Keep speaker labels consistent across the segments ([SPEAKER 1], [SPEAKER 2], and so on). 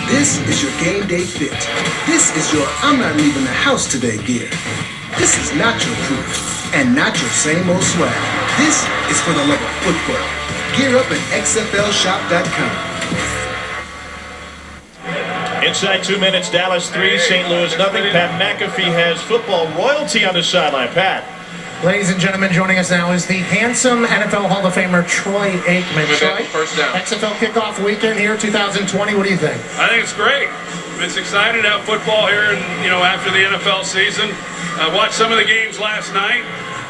[SPEAKER 1] This is your game day fit. This is your I'm not leaving the house today gear. This is not your proof and not your same old swag. This is for the love of football. Gear up at xflshop.com.
[SPEAKER 2] Inside 2 minutes, Dallas 3, St. Louis nothing. Pat Mcafee has football royalty on the sideline. Pat.
[SPEAKER 3] Ladies and gentlemen, joining us now is the handsome NFL Hall of Famer Troy Aikman. Troy,
[SPEAKER 4] first down.
[SPEAKER 3] XFL kickoff weekend here, 2020. What do you think?
[SPEAKER 4] I think it's great. It's exciting to have football here, and after the NFL season. I watched some of the games last night.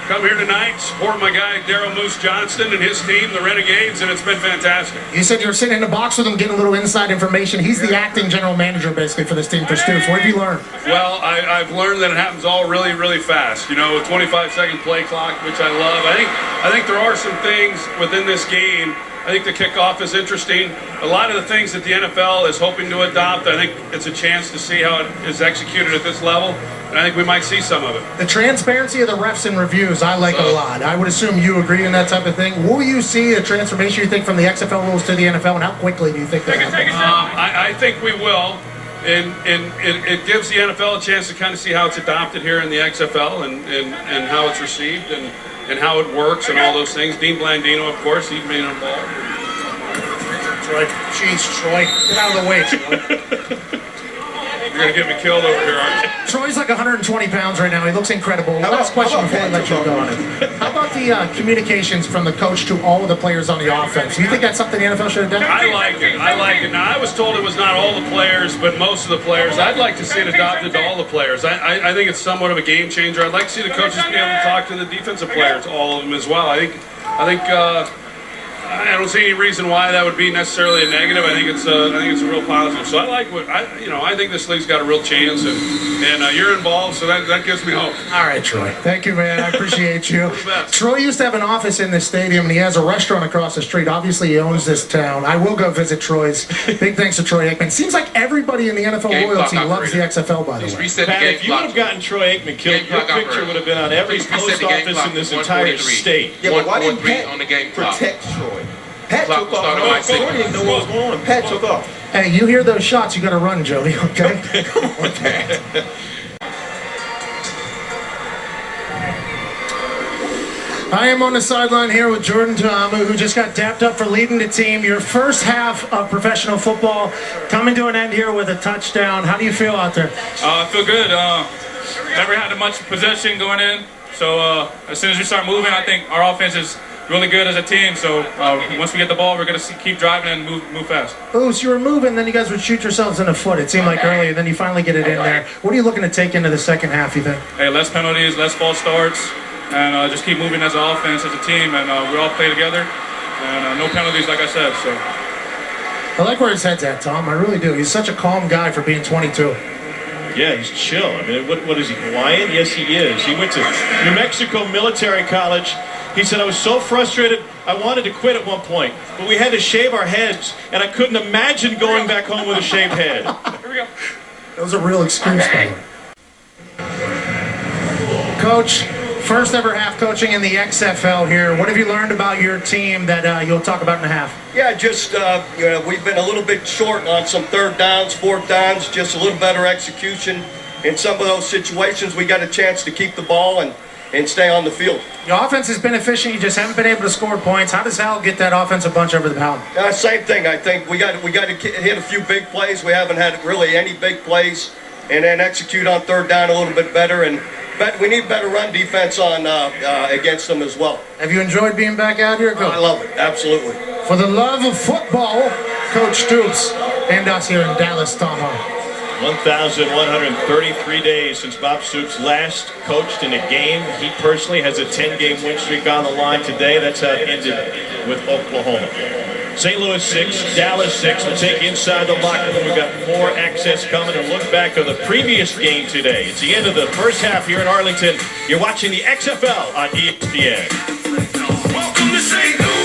[SPEAKER 4] Come here tonight, support my guy Daryl Moose Johnston and his team, the Renegades, and it's been fantastic.
[SPEAKER 3] You said you were sitting in the box with him, getting a little inside information. He's the acting general manager, basically, for this team for Stoops. What have you learned?
[SPEAKER 4] Well, I've learned that it happens all really, really fast. A 25-second play clock, which I love. I think there are some things within this game. I think the kickoff is interesting. A lot of the things that the NFL is hoping to adopt, I think it's a chance to see how it is executed at this level, and I think we might see some of it.
[SPEAKER 3] The transparency of the refs and reviews, I like a lot. I would assume you agree in that type of thing. Will you see a transformation, you think, from the XFL rules to the NFL, and how quickly do you think that happens?
[SPEAKER 4] I think we will. And it gives the NFL a chance to kind of see how it's adopted here in the XFL and how it's received and how it works and all those things. Dean Blandino, of course, he's been involved.
[SPEAKER 3] Troy, jeez, Troy, get out of the way, Troy.
[SPEAKER 4] You're going to get me killed over here, aren't you?
[SPEAKER 3] Troy's like 120 pounds right now. He looks incredible. Last question before I let you go. How about the communications from the coach to all of the players on the offense? Do you think that's something the NFL should have done?
[SPEAKER 4] I like it. Now, I was told it was not all the players, but most of the players. I'd like to see it adopted to all the players. I think it's somewhat of a game changer. I'd like to see the coaches be able to talk to the defensive players, all of them as well. I don't see any reason why that would be necessarily a negative. I think it's a real positive. So I like I think this league's got a real chance, and you're involved, so that gives me hope.
[SPEAKER 3] All right, Troy. Thank you, man. I appreciate you. Troy used to have an office in this stadium, and he has a restaurant across the street. Obviously, he owns this town. I will go visit Troy's. Big thanks to Troy Aikman. Seems like everybody in the NFL royalty loves the XFL, by the way.
[SPEAKER 2] Pat, if you would have gotten Troy Aikman killed, your picture would have been on every post office in this entire state.
[SPEAKER 5] Yeah, but why didn't Pat
[SPEAKER 4] on the game
[SPEAKER 5] protect Troy? Pat took off. Troy didn't know what was going on. Pat took off.
[SPEAKER 3] Hey, you hear those shots, you got to run, Joey, okay?
[SPEAKER 5] Come on, Pat.
[SPEAKER 3] I am on the sideline here with Jordan Ta'amu, who just got dapped up for leading the team. Your first half of professional football coming to an end here with a touchdown. How do you feel out there?
[SPEAKER 6] I feel good. Never had much possession going in, so as soon as we start moving, I think our offense is really good as a team. So once we get the ball, we're going to keep driving and move fast.
[SPEAKER 3] Oh, so you were moving, then you guys would shoot yourselves in the foot. It seemed like earlier, then you finally get it in there. What are you looking to take into the second half, you think?
[SPEAKER 6] Hey, less penalties, less false starts, and just keep moving as an offense, as a team, and we all play together. And no penalties, like I said. So
[SPEAKER 3] I like where his head's at, Tom. I really do. He's such a calm guy for being 22.
[SPEAKER 2] Yeah, he's chill. I mean, what is he, Hawaiian? Yes, he is. He went to New Mexico Military College. He said, I was so frustrated, I wanted to quit at one point, but we had to shave our heads, and I couldn't imagine going back home with a shaved head.
[SPEAKER 6] Here we go.
[SPEAKER 3] That was a real excuse, by the way. Coach, first ever half coaching in the XFL here. What have you learned about your team that you'll talk about in a half?
[SPEAKER 7] Yeah, just we've been a little bit short on some third downs, fourth downs, just a little better execution. In some of those situations, we got a chance to keep the ball and stay on the field.
[SPEAKER 3] Your offense has been efficient. You just haven't been able to score points. How does Hal get that offensive bunch over the mountain?
[SPEAKER 7] Same thing. I think we got to hit a few big plays. We haven't had really any big plays, and then execute on third down a little bit better. But we need better run defense on against them as well.
[SPEAKER 3] Have you enjoyed being back out here, Coach?
[SPEAKER 7] I love it. Absolutely.
[SPEAKER 3] For the love of football, Coach Stoops, and us here in Dallas, Tom Hart.
[SPEAKER 2] 1,133 days since Bob Stoops last coached in a game. He personally has a 10-game win streak on the line today. That's how it ended with Oklahoma. St. Louis 6, Dallas 6. We'll take inside the locker room. We've got more access coming and look back on the previous game today. It's the end of the first half here in Arlington. You're watching the XFL on ESPN.
[SPEAKER 8] Welcome to St. Louis.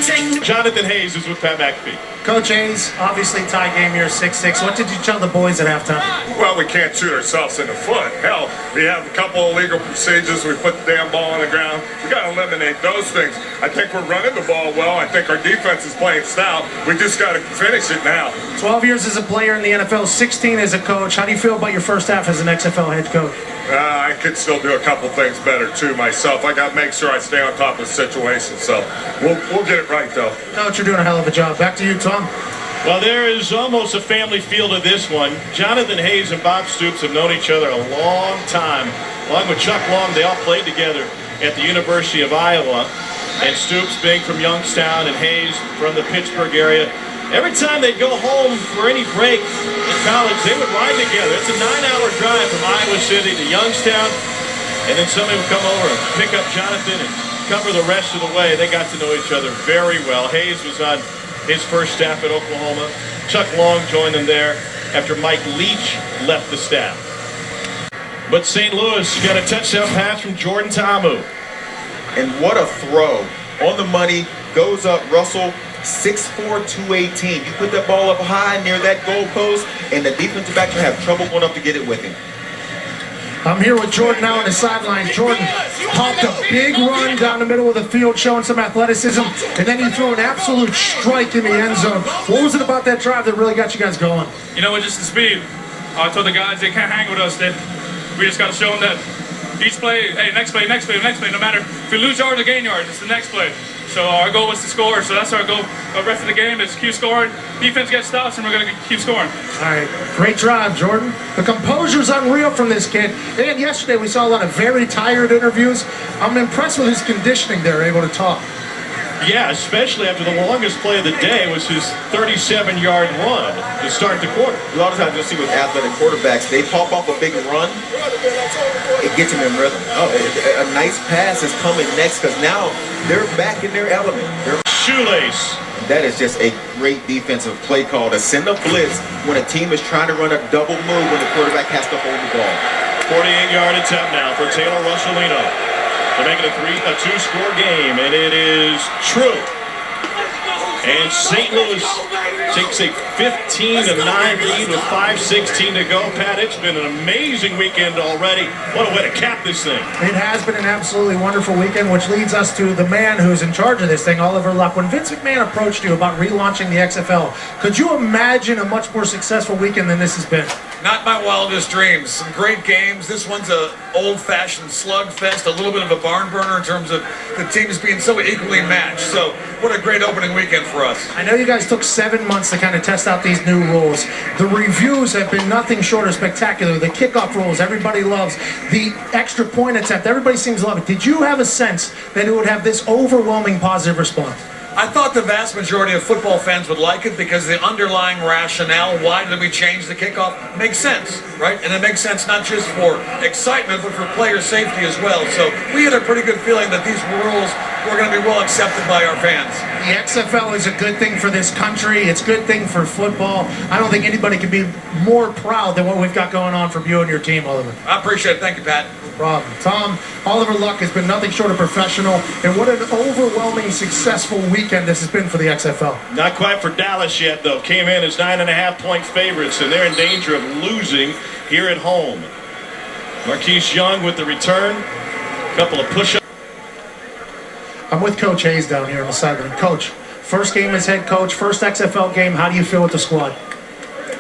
[SPEAKER 2] Jonathan Hayes is with Pat McAfee.
[SPEAKER 3] Coach Hayes, obviously tie game here, 6-6. What did you tell the boys at halftime?
[SPEAKER 8] Well, we can't shoot ourselves in the foot. Hell, we have a couple of legal procedures. We put the damn ball on the ground. We got to eliminate those things. I think we're running the ball well. I think our defense is playing stout. We just got to finish it now.
[SPEAKER 3] 12 years as a player in the NFL, 16 as a coach. How do you feel about your first half as an XFL head coach?
[SPEAKER 8] I could still do a couple things better, too, myself. I got to make sure I stay on top of the situation. So we'll get it right, though.
[SPEAKER 3] Coach, you're doing a hell of a job. Back to you, Tom.
[SPEAKER 2] Well, there is almost a family feel to this one. Jonathan Hayes and Bob Stoops have known each other a long time. Along with Chuck Long, they all played together at the University of Iowa. And Stoops being from Youngstown and Hayes from the Pittsburgh area. Every time they'd go home for any break in college, they would ride together. It's a 9-hour drive from Iowa City to Youngstown. And then somebody would come over and pick up Jonathan and cover the rest of the way. They got to know each other very well. Hayes was on his first staff at Oklahoma. Chuck Long joined them there after Mike Leach left the staff. But St. Louis got a touchdown pass from Jordan Ta'amu.
[SPEAKER 5] And what a throw. On the money, goes up Russell, 6'4", 218. You put that ball up high near that goal post, and the defensive back will have trouble going up to get it with him.
[SPEAKER 3] I'm here with Jordan now on the sideline. Jordan popped a big run down the middle of the field, showing some athleticism, and then he threw an absolute strike in the end zone. What was it about that drive that really got you guys going?
[SPEAKER 6] You know, just the speed. I told the guys they can't hang with us. We just got to show them that each play, hey, next play, next play, next play. No matter if we lose yards or gain yards, it's the next play. So our goal was to score, so that's our goal. The rest of the game is keep scoring. Defense gets stops, and we're going to keep scoring.
[SPEAKER 3] All right, great drive, Jordan. The composure's unreal from this kid. And yesterday we saw a lot of very tired interviews. I'm impressed with his conditioning there, able to talk.
[SPEAKER 2] Yeah, especially after the longest play of the day was his 37-yard run to start the quarter.
[SPEAKER 5] A lot of times you'll see with athletic quarterbacks, they pop off a big run, it gets them in rhythm. Oh, a nice pass is coming next because now they're back in their element.
[SPEAKER 2] Shoelace.
[SPEAKER 5] That is just a great defensive play call to send a blitz when a team is trying to run a double move when the quarterback has to hold the ball.
[SPEAKER 2] 48-yard attempt now for Taylor Russolino. They're making a two-score game, and it is true. And St. Louis takes a 15-9 lead with 5:16 to go. Pat, it's been an amazing weekend already. What a way to cap this thing.
[SPEAKER 3] It has been an absolutely wonderful weekend, which leads us to the man who's in charge of this thing, Oliver Luck. When Vince McMahon approached you about relaunching the XFL, could you imagine a much more successful weekend than this has been?
[SPEAKER 9] Not my wildest dreams. Some great games. This one's a old-fashioned slugfest, a little bit of a barn burner in terms of the teams being so equally matched. So what a great opening weekend for us.
[SPEAKER 3] I know you guys took 7 months to kind of test out these new rules. The reviews have been nothing short of spectacular. The kickoff rules, everybody loves. The extra point attempt, everybody seems to love it. Did you have a sense that it would have this overwhelming positive response?
[SPEAKER 9] I thought the vast majority of football fans would like it because the underlying rationale, why did we change the kickoff, makes sense, right? And it makes sense not just for excitement, but for player safety as well. So we had a pretty good feeling that these rules were going to be well accepted by our fans.
[SPEAKER 3] The XFL is a good thing for this country. It's a good thing for football. I don't think anybody can be more proud than what we've got going on from you and your team, Oliver.
[SPEAKER 9] I appreciate it. Thank you, Pat.
[SPEAKER 3] No problem. Tom, Oliver Luck has been nothing short of professional, and what an overwhelming, successful weekend this has been for the XFL.
[SPEAKER 2] Not quite for Dallas yet, though. Came in as 9.5-point favorites, and they're in danger of losing here at home. Marquise Young with the return. A couple of push-ups.
[SPEAKER 3] I'm with Coach Hayes down here on the sideline. Coach, first game as head coach, first XFL game. How do you feel with the squad?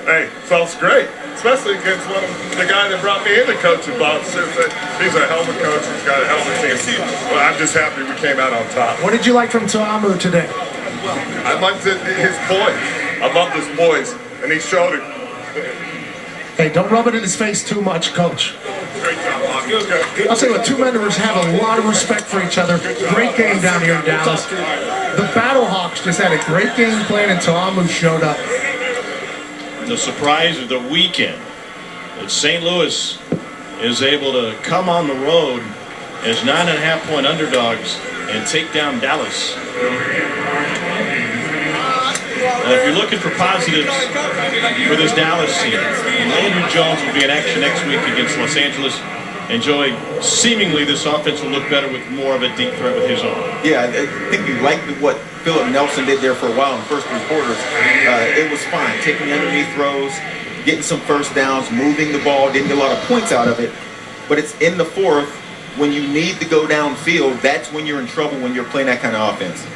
[SPEAKER 8] Hey, feels great, especially against the guy that brought me into coaching, Bob Stoops. He's a hell of a coach. He's got a hell of a team. Well, I'm just happy we came out on top.
[SPEAKER 3] What did you like from Ta'amu today?
[SPEAKER 8] I liked his poise. I loved his poise, and he showed it.
[SPEAKER 3] Hey, don't rub it in his face too much, Coach.
[SPEAKER 8] Great job, Bob. Good.
[SPEAKER 3] I'll say what, two men have a lot of respect for each other. Great game down here in Dallas. The Battlehawks just had a great game plan, and Ta'amu showed up.
[SPEAKER 2] The surprise of the weekend that St. Louis is able to come on the road as 9.5-point underdogs and take down Dallas. Now, if you're looking for positives for this Dallas team, Landry Jones will be in action next week against Los Angeles. And Joey, seemingly this offense will look better with more of a deep threat with his arm.
[SPEAKER 5] Yeah, I think you liked what Philip Nelson did there for a while in the first 3 quarters. It was fine, taking underneath throws, getting some first downs, moving the ball, didn't get a lot of points out of it. But it's in the fourth, when you need to go downfield, that's when you're in trouble when you're playing that kind of offense.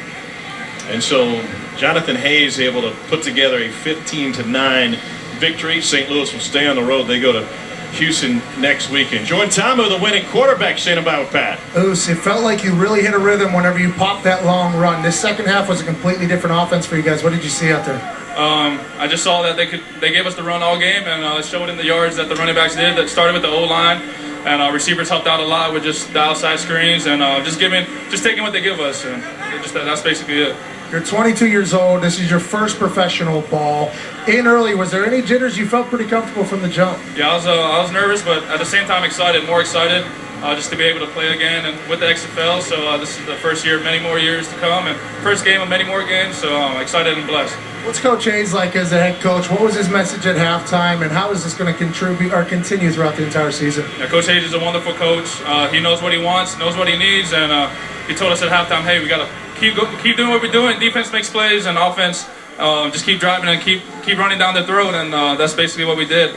[SPEAKER 2] And so Jonathan Hayes able to put together a 15-9 victory. St. Louis will stay on the road. They go to Houston next weekend. Jordan Ta'amu, the winning quarterback, saying about with Pat.
[SPEAKER 3] Oos, it felt like you really hit a rhythm whenever you popped that long run. This second half was a completely different offense for you guys. What did you see out there?
[SPEAKER 6] I just saw that they gave us the run all game, and it showed in the yards that the running backs did. That started with the O-line, and receivers helped out a lot with just dial side screens and just taking what they give us. And that's basically it.
[SPEAKER 3] You're 22 years old. This is your first professional ball. In early, was there any jitters? You felt pretty comfortable from the jump.
[SPEAKER 6] Yeah, I was nervous, but at the same time excited, more excited, just to be able to play again and with the XFL. So this is the first year of many more years to come, and first game of many more games. So I'm excited and blessed.
[SPEAKER 3] What's Coach Hayes like as a head coach? What was his message at halftime, and how is this going to contribute or continue throughout the entire season?
[SPEAKER 6] Yeah, Coach Hayes is a wonderful coach. He knows what he wants, knows what he needs, and he told us at halftime, hey, we got to keep doing what we're doing. Defense makes plays, and offense just keep driving and keep running down their throat, and that's basically what we did.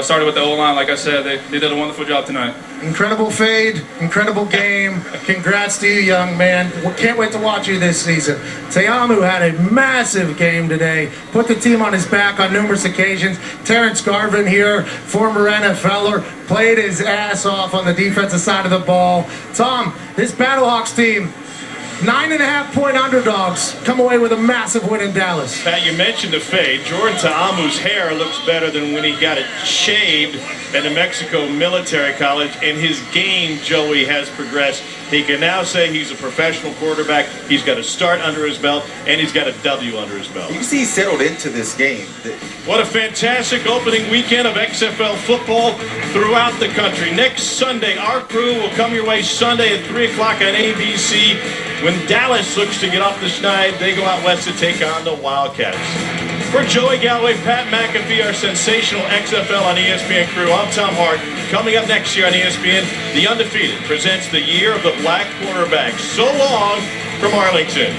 [SPEAKER 6] Started with the O-line, like I said. They did a wonderful job tonight.
[SPEAKER 3] Incredible fade, incredible game. Congrats to you, young man. We can't wait to watch you this season. Ta'amu had a massive game today. Put the team on his back on numerous occasions. Terrence Garvin here, former NFLer, played his ass off on the defensive side of the ball. Tom, this Battlehawks team, 9.5-point underdogs, come away with a massive win in Dallas.
[SPEAKER 2] Pat, you mentioned the fade. Jordan Ta'amu's hair looks better than when he got it shaved at New Mexico Military College, and his game, Joey, has progressed. He can now say he's a professional quarterback. He's got a start under his belt, and he's got a W under his belt.
[SPEAKER 5] You see he settled into this game.
[SPEAKER 2] What a fantastic opening weekend of XFL football throughout the country. Next Sunday, our crew will come your way Sunday at 3 o'clock on ABC. When Dallas looks to get off the schneid, they go out west to take on the Wildcats. For Joey Galloway, Pat McAfee, our sensational XFL on ESPN crew, I'm Tom Hart. Coming up next year on ESPN, The Undefeated presents the Year of the Black Quarterback. So long from Arlington.